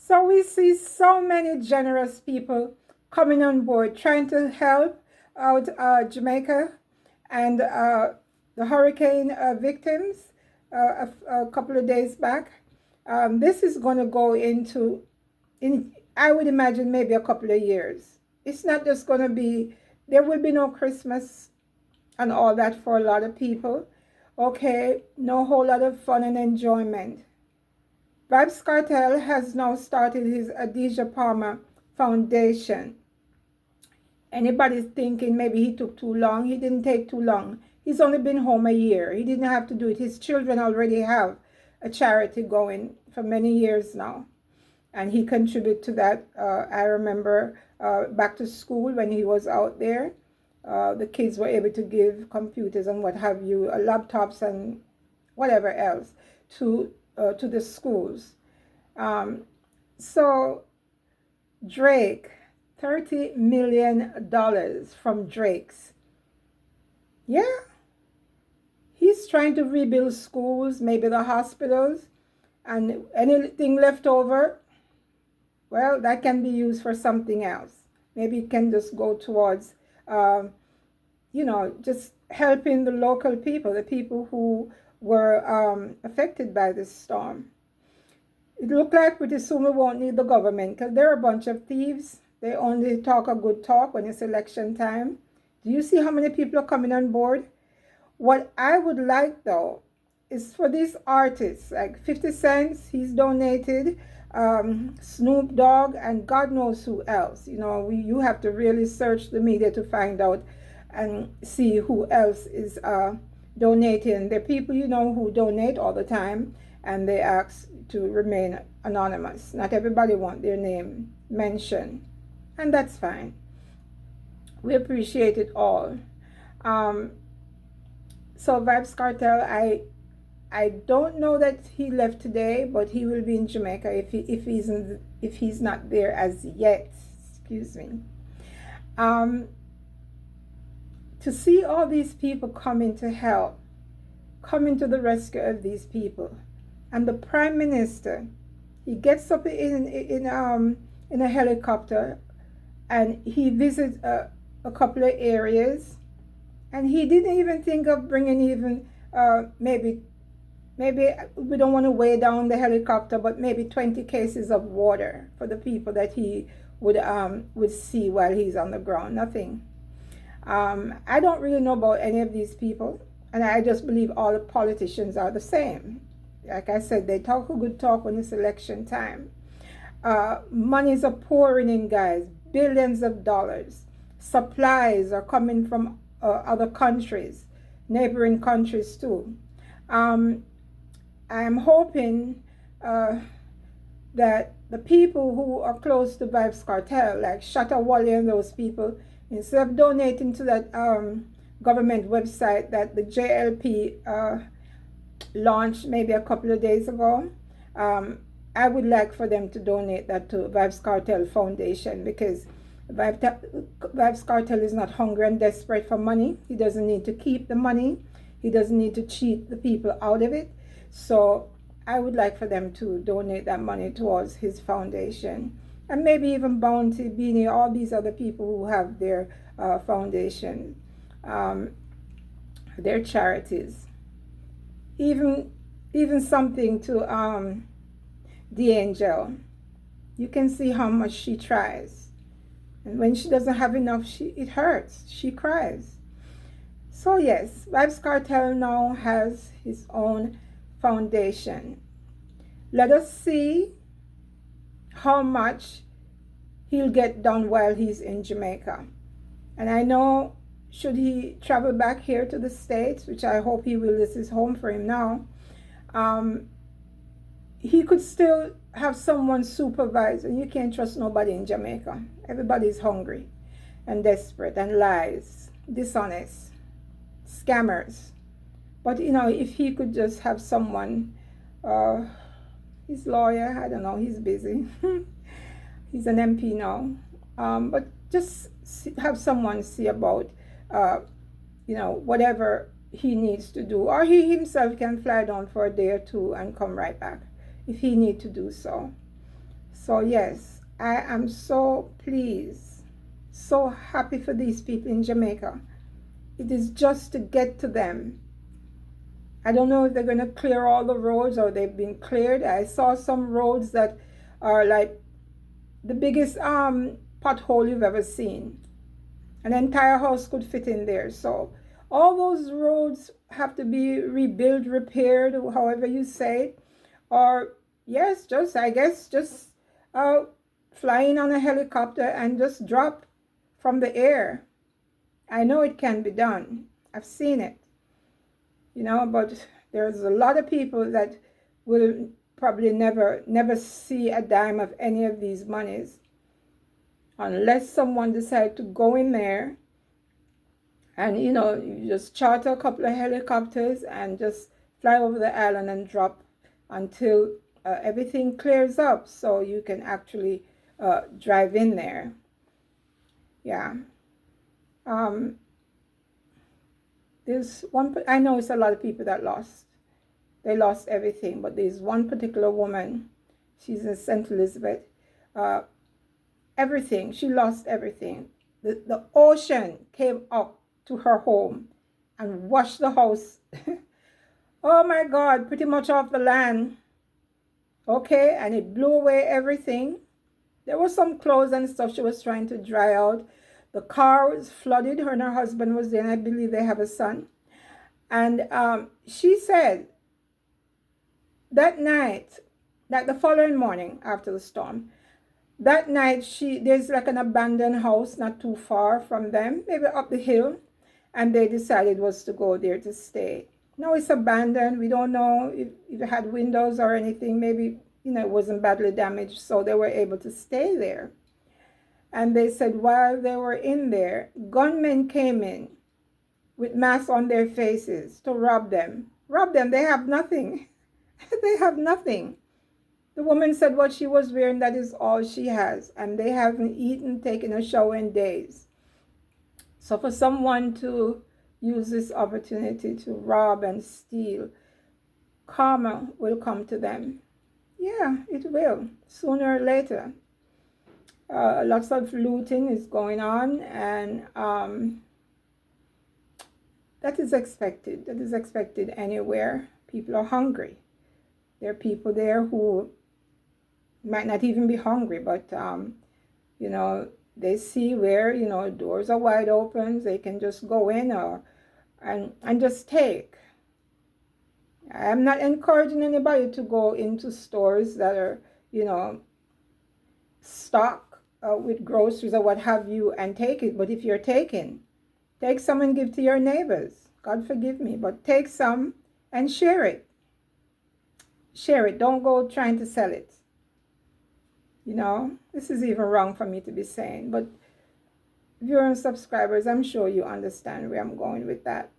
So we see so many generous people coming on board, trying to help out Jamaica and the hurricane victims a couple of days back. This is going to go into, I would imagine, maybe a couple of years. It's not just going to be, there will be no Christmas and all that for a lot of people. Okay, no whole lot of fun and enjoyment. Vybz Kartel has now started his Adidjapalmer Foundation. Anybody's thinking maybe he took too long? He didn't take too long. He's only been home a year. He didn't have to do it. His children already have a charity going for many years now. And he contributed to that. I remember back to school when he was out there, the kids were able to give computers and what have you, laptops and whatever else to the schools. So Drake, $30 million from Drake's. Yeah. He's trying to rebuild schools, maybe the hospitals, and anything left over, well, that can be used for something else. Maybe it can just go towards, just helping the local people, the people who were affected by this storm. It looked like pretty soon we won't need the government because they're a bunch of thieves. They only talk a good talk when it's election time. Do you see how many people are coming on board? What I would like, though, is for these artists, like 50 Cent, he's donated, Snoop Dogg, and God knows who else. You have to really search the media to find out and see who else is donating. There are people who donate all the time, and they ask to remain anonymous. Not everybody wants their name mentioned, and that's fine. We appreciate it all. So Vybz Kartel, I don't know that he left today, but he will be in Jamaica if he's not there as yet. Excuse me. To see all these people coming to help, coming to the rescue of these people, and the Prime Minister, he gets up in a helicopter, and he visits a couple of areas, and he didn't even think of bringing even maybe we don't want to weigh down the helicopter, but maybe 20 cases of water for the people that he would see while he's on the ground. Nothing. I don't really know about any of these people, and I just believe all the politicians are the same. Like I said, they talk a good talk when it's election time. Monies are pouring in, guys, billions of dollars. Supplies are coming from other countries, neighboring countries too. I'm hoping that the people who are close to Vybz Kartel, like Shatta Wally and those people, instead of donating to that government website that the JLP launched maybe a couple of days ago, I would like for them to donate that to Vybz Kartel Foundation, because Vybz Kartel is not hungry and desperate for money. He doesn't need to keep the money. He doesn't need to cheat the people out of it. So I would like for them to donate that money towards his foundation. And maybe even Bounty, Beanie, all these other people who have their foundation, their charities. Even something to the angel. You can see how much she tries. And when she doesn't have enough, it hurts. She cries. So yes, Vybz Kartel now has his own foundation. Let us see how much he'll get done while he's in Jamaica. And I know, should he travel back here to the States, which I hope he will, this is home for him now, he could still have someone supervise. And you can't trust nobody in Jamaica. Everybody's hungry and desperate and lies, dishonest, scammers. But if he could just have someone, his lawyer, I don't know, he's busy. He's an MP now. But just have someone see about, whatever he needs to do. Or he himself can fly down for a day or two and come right back if he need to do so. So yes, I am so pleased, so happy for these people in Jamaica. It is just to get to them. I don't know if they're going to clear all the roads or they've been cleared. I saw some roads that are like the biggest pothole you've ever seen. An entire house could fit in there. So all those roads have to be rebuilt, repaired, however you say. Or yes, just I guess just flying on a helicopter and just drop from the air. I know it can be done. I've seen it. But there's a lot of people that will probably never see a dime of any of these monies unless someone decides to go in there and you just charter a couple of helicopters and just fly over the island and drop until everything clears up so you can actually drive in there. Yeah. There's one, I know it's a lot of people that they lost everything, but there's one particular woman, she's in St. Elizabeth, everything, she lost everything. The ocean came up to her home and washed the house, oh my God, pretty much off the land, okay, and it blew away everything. There was some clothes and stuff she was trying to dry out. The car was flooded. Her and her husband was there, and I believe they have a son. And she said that night, like the following morning after the storm, that night there's like an abandoned house not too far from them, maybe up the hill, and they decided was to go there to stay. Now it's abandoned. We don't know if it had windows or anything. Maybe it wasn't badly damaged, so they were able to stay there. And they said while they were in there, gunmen came in with masks on their faces to rob them. Rob them. They have nothing. They have nothing. The woman said what she was wearing, that is all she has. And they haven't eaten, taken a shower in days. So for someone to use this opportunity to rob and steal, karma will come to them. Yeah, it will, sooner or later. Lots of looting is going on, and that is expected. That is expected anywhere. People are hungry. There are people there who might not even be hungry, but they see where doors are wide open. They can just go in and just take. I'm not encouraging anybody to go into stores that are stocked with groceries or what have you and take it. But if you're taking, take some and give to your neighbors. God forgive me, but take some and share it. Share it. Don't go trying to sell it. This is even wrong for me to be saying, but viewers and subscribers, I'm sure you understand where I'm going with that.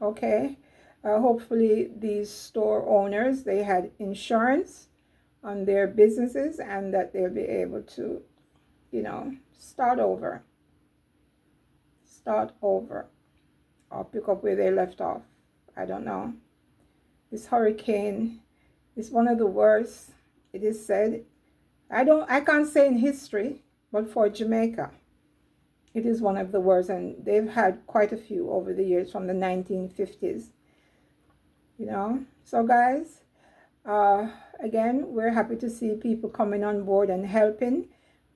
Okay. Hopefully these store owners, they had insurance on their businesses and that they'll be able to start over or pick up where they left off. I don't know. This hurricane is one of the worst, it is said. I can't say in history, but for Jamaica, it is one of the worst, and they've had quite a few over the years from the 1950s. So guys, again, we're happy to see people coming on board and helping,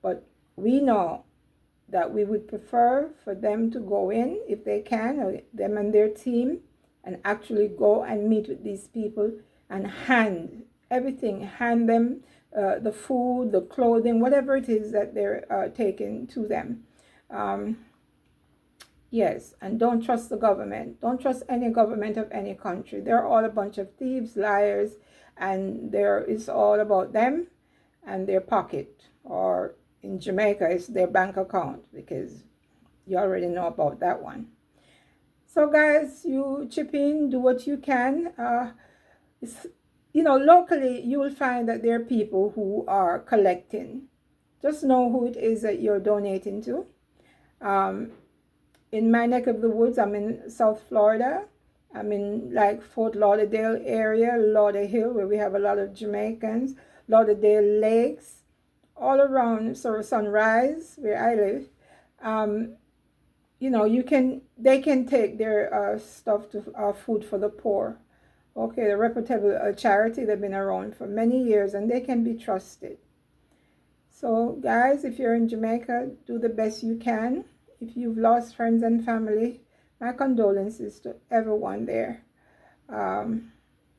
but we know that we would prefer for them to go in if they can, or them and their team, and actually go and meet with these people and hand them the food, the clothing, whatever it is that they're taking to them. Yes, and don't trust the government. Don't trust any government of any country. They're all a bunch of thieves, liars, and it's all about them and their pocket, or in Jamaica, it's their bank account, because you already know about that one. So guys, you chip in, do what you can. Locally, you will find that there are people who are collecting. Just know who it is that you're donating to. In my neck of the woods, I'm in South Florida. I'm in like Fort Lauderdale area, Lauderhill, where we have a lot of Jamaicans, Lauderdale Lakes, all around Sunrise, where I live. You know, they can take their stuff to food for the poor. Okay, the reputable charity, they've been around for many years and they can be trusted. So guys, if you're in Jamaica, do the best you can. If you've lost friends and family, my condolences to everyone there.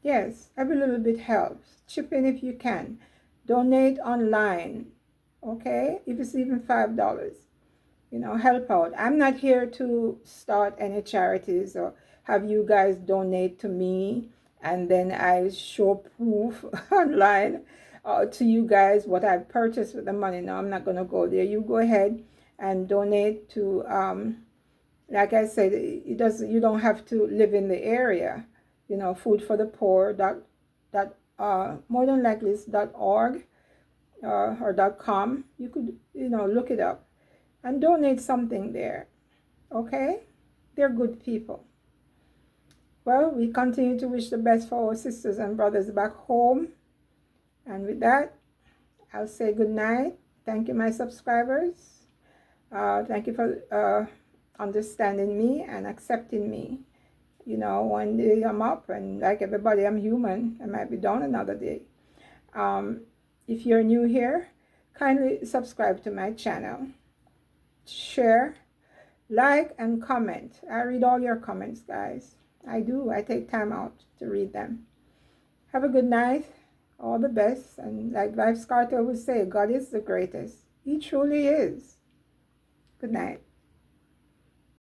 Yes, every little bit helps. Chip in if you can. Donate online, okay? If it's even $5, you know, help out. I'm not here to start any charities or have you guys donate to me and then I show proof online to you guys what I've purchased with the money. No, I'm not going to go there. You go ahead and donate to, like I said, you don't have to live in the area. You know, food for the poor, more than likely it's .org or .com. You could, you know, look it up and donate something there. Okay? They're good people. Well, we continue to wish the best for our sisters and brothers back home. And with that, I'll say good night. Thank you, my subscribers. Thank you for understanding me and accepting me. You know, one day I'm up, and like everybody, I'm human. I might be down another day. If you're new here, kindly subscribe to my channel. Share, like, and comment. I read all your comments, guys. I do. I take time out to read them. Have a good night. All the best. And like Vybz Kartel would say, God is the greatest. He truly is. Good night.